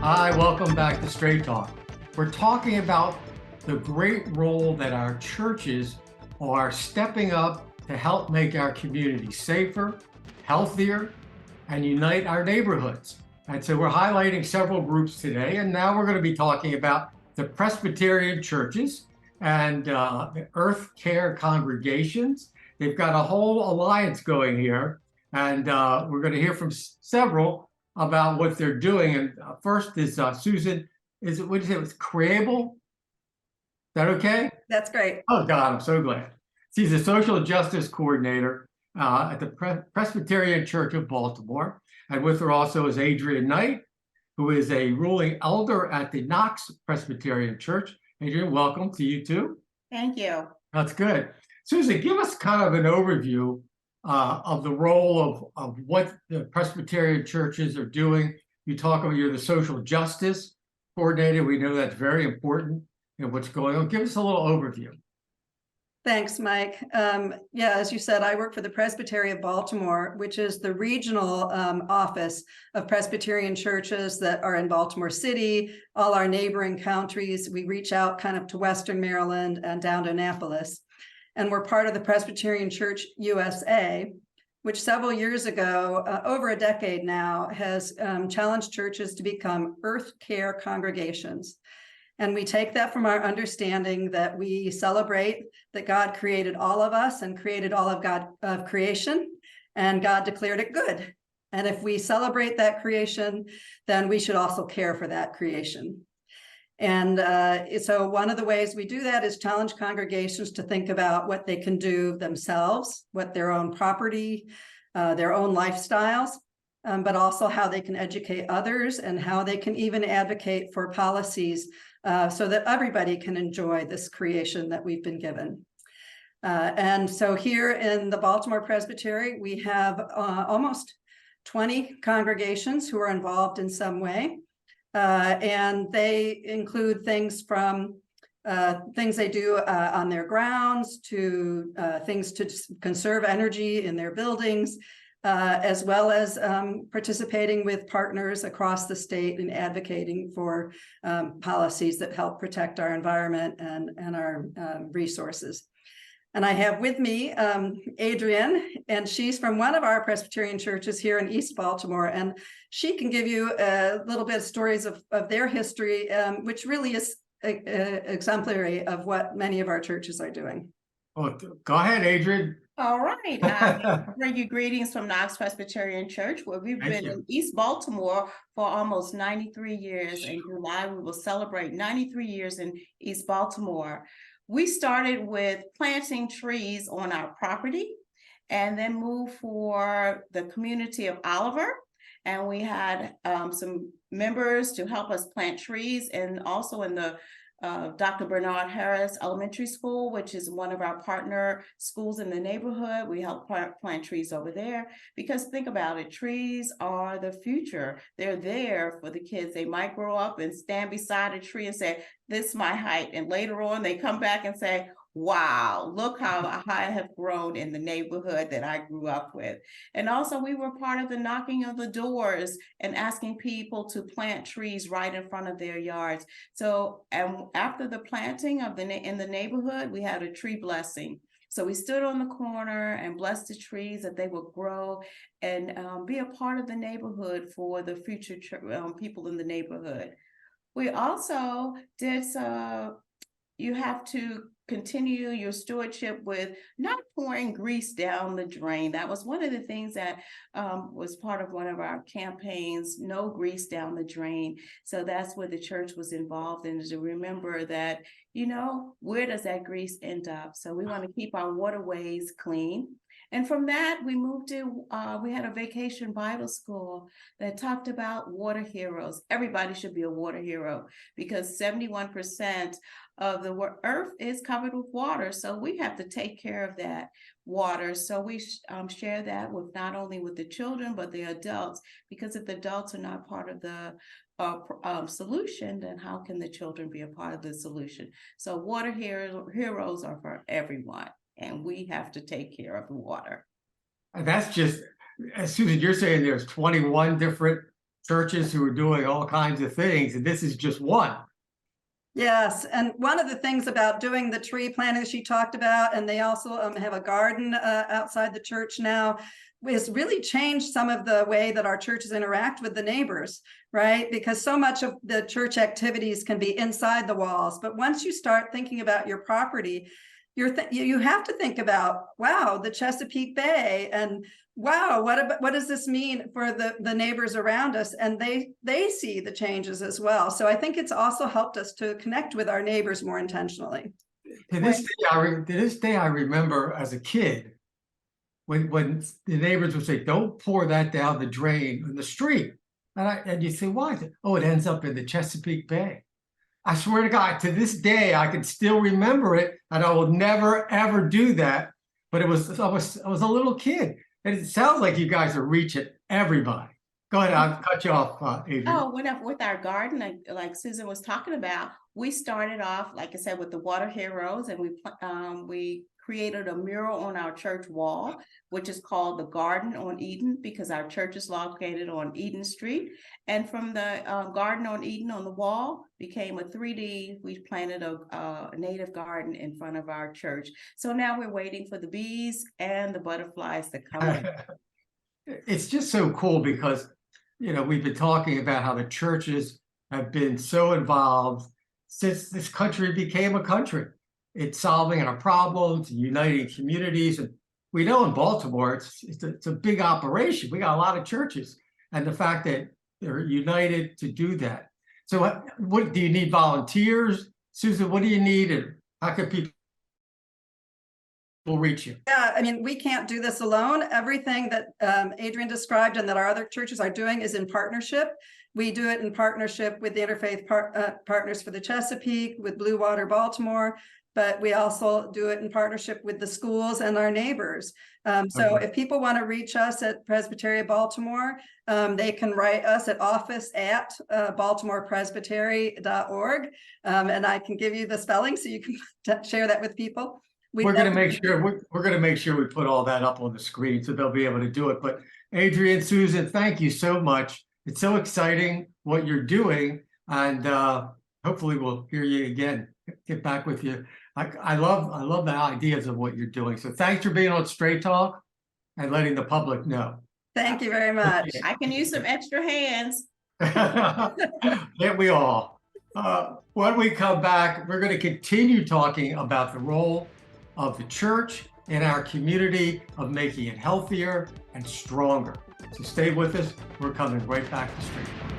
Hi, welcome back to Straight Talk. We're talking about the great role that our churches are stepping up to help make our community safer, healthier, and unite our neighborhoods. And so we're highlighting several groups today, and now we're going to be talking about the Presbyterian churches and the Earth Care congregations. They've got a whole alliance going here, and we're going to hear from several about what they're doing. And first is Susan, what did you say, it was Krehbiel? Is that okay? That's great. Oh God, I'm so glad. She's a social justice coordinator at the Presbyterian Church of Baltimore. And with her also is Adrienne Knight, who is a ruling elder at the Knox Presbyterian Church. Adrienne, welcome to you too. Thank you. That's good. Susan, give us kind of an overview of the role of what the Presbyterian churches are doing. You talk about you're the social justice coordinator. We know that's very important in what's going on. Give us a little overview. Thanks, Mike. Yeah, as you said, I work for the Presbytery of Baltimore, which is the regional office of Presbyterian churches that are in Baltimore City, all our neighboring counties. We reach out kind of to Western Maryland and down to Annapolis. And we're part of the Presbyterian Church USA, which several years ago, over a decade now, has challenged churches to become Earth Care congregations. And we take that from our understanding that we celebrate that God created all of us and created all of creation, and God declared it good. And if we celebrate that creation, then we should also care for that creation. And so one of the ways we do that is challenge congregations to think about what they can do themselves, what their own property, their own lifestyles, but also how they can educate others and how they can even advocate for policies so that everybody can enjoy this creation that we've been given. And so here in the Baltimore Presbytery, we have almost 20 congregations who are involved in some way. And they include things from things they do on their grounds to things to conserve energy in their buildings, as well as participating with partners across the state and advocating for policies that help protect our environment and our resources. And I have with me Adrienne, and she's from one of our Presbyterian churches here in East Baltimore, and she can give you a little bit of stories of their history, which really is exemplary of what many of our churches are doing. Oh, go ahead, Adrienne. All right. I bring you greetings from Knox Presbyterian Church, where we've been in East Baltimore for almost 93 years. In July, we will celebrate 93 years in East Baltimore. We started with planting trees on our property and then moved for the community of Oliver. And we had some members to help us plant trees, and also in the Dr. Bernard Harris Elementary School, which is one of our partner schools in the neighborhood. We help plant trees over there, because think about it, trees are the future. They're there for the kids. They might grow up and stand beside a tree and say, "This is my height." And later on, they come back and say, "Wow, look how I have grown in the neighborhood that I grew up with." And also, we were part of the knocking of the doors and asking people to plant trees right in front of their yards. So, and after the planting of in the neighborhood, we had a tree blessing. So we stood on the corner and blessed the trees that they would grow and be a part of the neighborhood for the future people in the neighborhood. We also did you have to continue your stewardship with not pouring grease down the drain. That was one of the things that was part of one of our campaigns, no grease down the drain. So that's where the church was involved in, to remember that, you know, where does that grease end up? So we want to keep our waterways clean. And from that, we moved to, we had a vacation Bible school that talked about water heroes. Everybody should be a water hero, because 71% of the earth is covered with water. So we have to take care of that water. So we share that with not only with the children, but the adults, because if the adults are not part of the solution, then how can the children be a part of the solution? So water heroes are for everyone, and we have to take care of the water. That's just, Susan, you're saying there's 21 different churches who are doing all kinds of things, and this is just one. Yes, and one of the things about doing the tree planting that she talked about, and they also have a garden outside the church now, is really changed some of the way that our churches interact with the neighbors, right? Because so much of the church activities can be inside the walls, but once you start thinking about your property, you have to think about, wow, the Chesapeake Bay, and wow, what does this mean for the neighbors around us? And they see the changes as well. So I think it's also helped us to connect with our neighbors more intentionally. To this day, I remember as a kid, when the neighbors would say, "Don't pour that down the drain in the street," and you say, "Why?" "Oh, it ends up in the Chesapeake Bay." I swear to God, to this day, I can still remember it, and I will never ever do that. But I was a little kid, and it sounds like you guys are reaching everybody. Go ahead, I'll cut you off, Adrienne. Oh, with our garden, like Susan was talking about, we started off, like I said, with the water heroes, and we created a mural on our church wall, which is called the Garden on Eden, because our church is located on Eden Street. And from the Garden on Eden on the wall became a 3D. We planted a native garden in front of our church. So now we're waiting for the bees and the butterflies to come in. It's just so cool because, we've been talking about how the churches have been so involved since this country became a country. It's solving our problems, uniting communities. And we know in Baltimore, it's a big operation. We got a lot of churches, and the fact that they're united to do that. So what do you need? Volunteers? Susan, what do you need, and how can people reach you? Yeah, I mean, we can't do this alone. Everything that Adrienne described and that our other churches are doing is in partnership. We do it in partnership with the Interfaith Partners for the Chesapeake, with Blue Water Baltimore, but we also do it in partnership with the schools and our neighbors. So if people want to reach us at Presbytery of Baltimore, they can write us at office@baltimorepresbytery.org. And I can give you the spelling so you can share that with people. We're going to make sure we put all that up on the screen so they'll be able to do it. But Adrienne, Susan, thank you so much. It's so exciting what you're doing, and hopefully we'll hear you again. Get back with you. I love the ideas of what you're doing. So thanks for being on Straight Talk and letting the public know. Thank you very much. I can use some extra hands. Can't we all? When we come back, we're going to continue talking about the role of the church in our community, of making it healthier and stronger. So stay with us. We're coming right back to Straight Talk.